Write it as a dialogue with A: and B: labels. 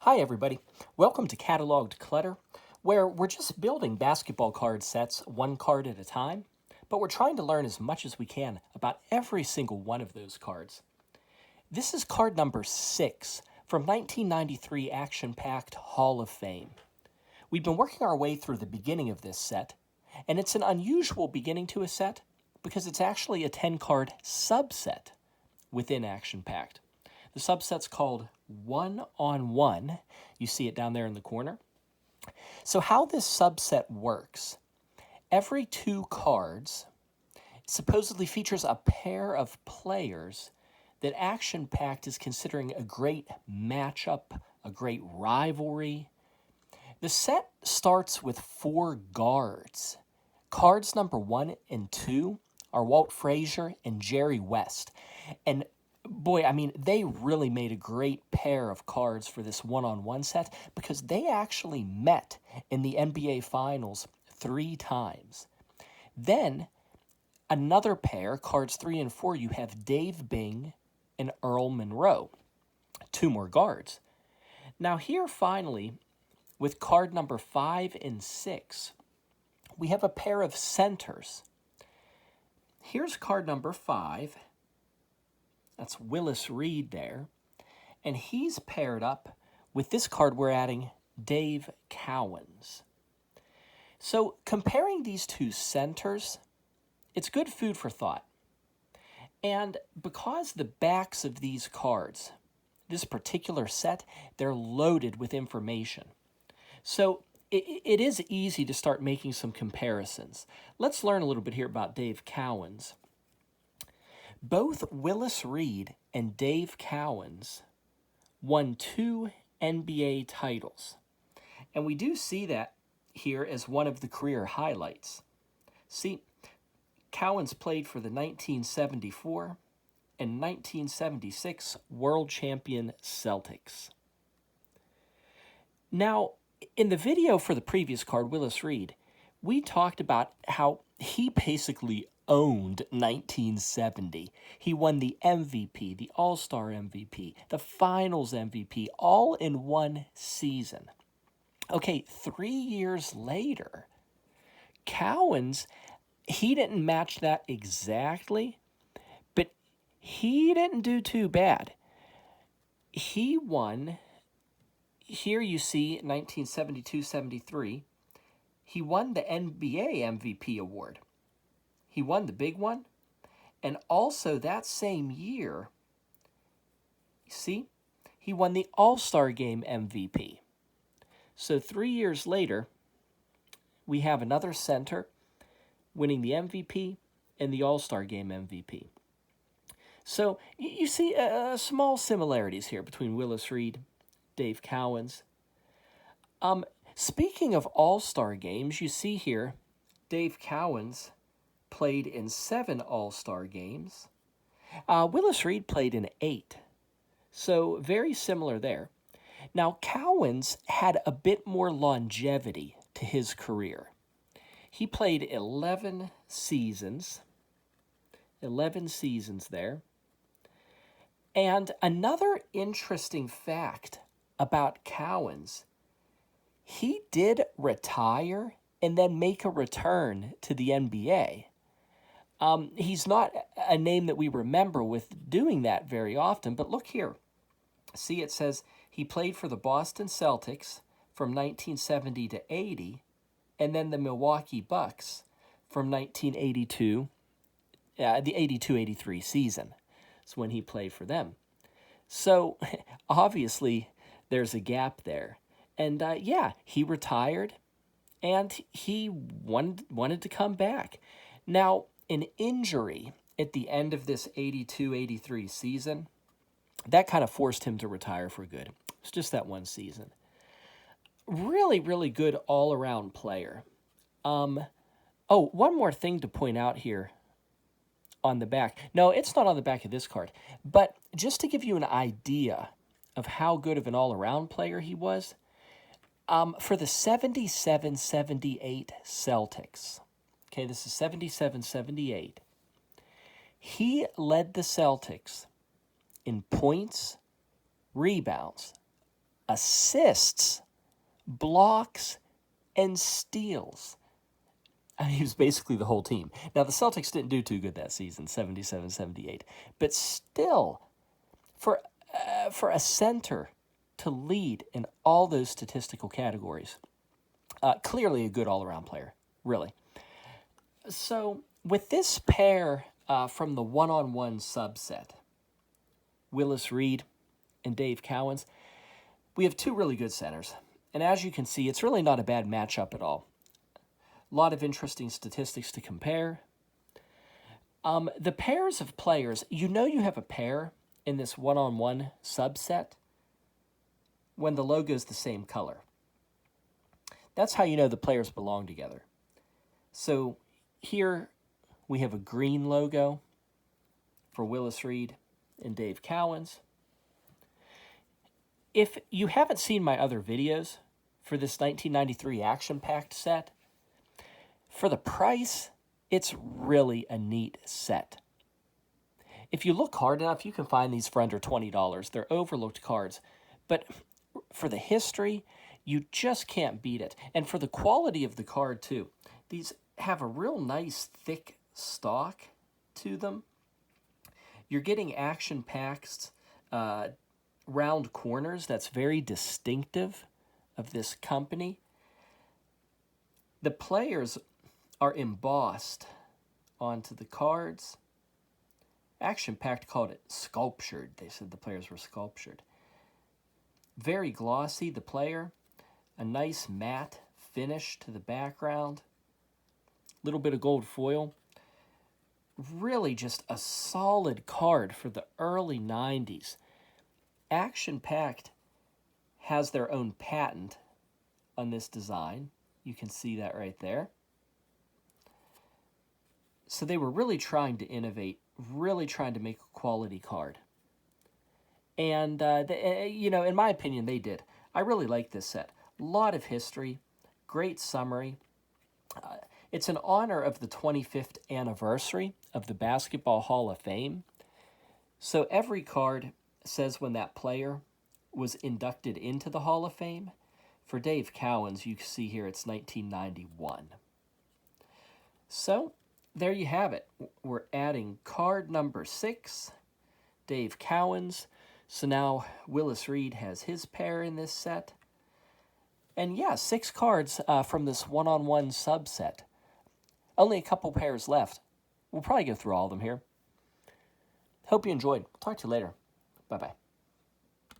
A: Hi everybody, welcome to Cataloged Clutter, where we're just building basketball card sets one card at a time, but we're trying to learn as much as we can about every single one of those cards. This is card number 6 from 1993 Action-Packed Hall of Fame. We've been working our way through the beginning of this set, and it's an unusual beginning to a set because it's actually a 10-card subset within Action-Packed. The subset's called 1-on-1. You see it down there in the corner. So how this subset works, every 2 cards supposedly features a pair of players that Action Pact is considering a great matchup, a great rivalry. The set starts with 4 guards. Cards number 1 and 2 are Walt Frazier and Jerry West. And boy, I mean, they really made a great pair of cards for this one-on-one set because they actually met in the NBA Finals 3 times. Then, another pair, cards 3 and 4, you have Dave Bing and Earl Monroe. 2 more guards. Now here, finally, with card number 5 and 6, we have a pair of centers. Here's card number 5. That's Willis Reed there. And he's paired up with this card we're adding, Dave Cowens. So comparing these 2 centers, it's good food for thought. And because the backs of these cards, this particular set, they're loaded with information. So it is easy to start making some comparisons. Let's learn a little bit here about Dave Cowens. Both Willis Reed and Dave Cowens won 2 NBA titles. And we do see that here as one of the career highlights. See, Cowens played for the 1974 and 1976 world champion Celtics. Now, in the video for the previous card, Willis Reed, we talked about how he basically owned 1970. He won the MVP, the All-Star MVP, the Finals MVP, all in one season. Okay, 3 years later, Cowens, he didn't match that exactly, but he didn't do too bad. He won, here you see 1972-73, he won the NBA MVP award. He won the big one, and also that same year, see, he won the All-Star Game MVP. So 3 years later, we have another center winning the MVP and the All-Star Game MVP. So you see small similarities here between Willis Reed, Dave Cowens. Speaking of All-Star Games, you see here Dave Cowens played in 7 All-Star games. Willis Reed played in 8. So very similar there. Now, Cowens had a bit more longevity to his career. He played 11 seasons. 11 seasons there. And another interesting fact about Cowens, he did retire and then make a return to the NBA. He's not a name that we remember with doing that very often, but look here. See, it says he played for the Boston Celtics from 1970 to 80, and then the Milwaukee Bucks from 1982, the 82-83 season. That's when he played for them. So, obviously, there's a gap there. And, yeah, he retired, and he wanted to come back. Now, an injury at the end of this 82-83 season, that kind of forced him to retire for good. It's just that one season. Really, really good all-around player. Oh, one more thing to point out here on the back. No, it's not on the back of this card. But just to give you an idea of how good of an all-around player he was, for the 77-78 Celtics, okay, this is 77-78, he led the Celtics in points, rebounds, assists, blocks, and steals. I mean, he was basically the whole team. Now, the Celtics didn't do too good that season, 77-78. But still, for a center to lead in all those statistical categories, clearly a good all-around player, really. So, with this pair from the one-on-one subset, Willis Reed and Dave Cowens, we have two really good centers. And as you can see, it's really not a bad matchup at all. A lot of interesting statistics to compare. The pairs of players, you know you have a pair in this one-on-one subset when the logo is the same color. That's how you know the players belong together. So here we have a green logo for Willis Reed and Dave Cowens. If you haven't seen my other videos for this 1993 action-packed set, for the price, it's really a neat set. If you look hard enough, you can find these for under $20. They're overlooked cards. But for the history, you just can't beat it. And for the quality of the card, too. These have a real nice, thick stock to them. You're getting action-packed round corners. That's very distinctive of this company. The players are embossed onto the cards. Action Pact called it sculptured. They said the players were sculptured. Very glossy, the player. A nice matte finish to the background. Little bit of gold foil. Really just a solid card for the early 90s. Action Pact has their own patent on this design. You can see that right there. So they were really trying to innovate, really trying to make a quality card. And, in my opinion, they did. I really like this set. A lot of history, great summary. It's in honor of the 25th anniversary of the Basketball Hall of Fame. So every card says when that player was inducted into the Hall of Fame. For Dave Cowens, you can see here it's 1991. So there you have it. We're adding card number 6, Dave Cowens. So now Willis Reed has his pair in this set. And yeah, 6 cards from this one-on-one subset. Only a couple pairs left. We'll probably go through all of them here. Hope you enjoyed. Talk to you later. Bye-bye.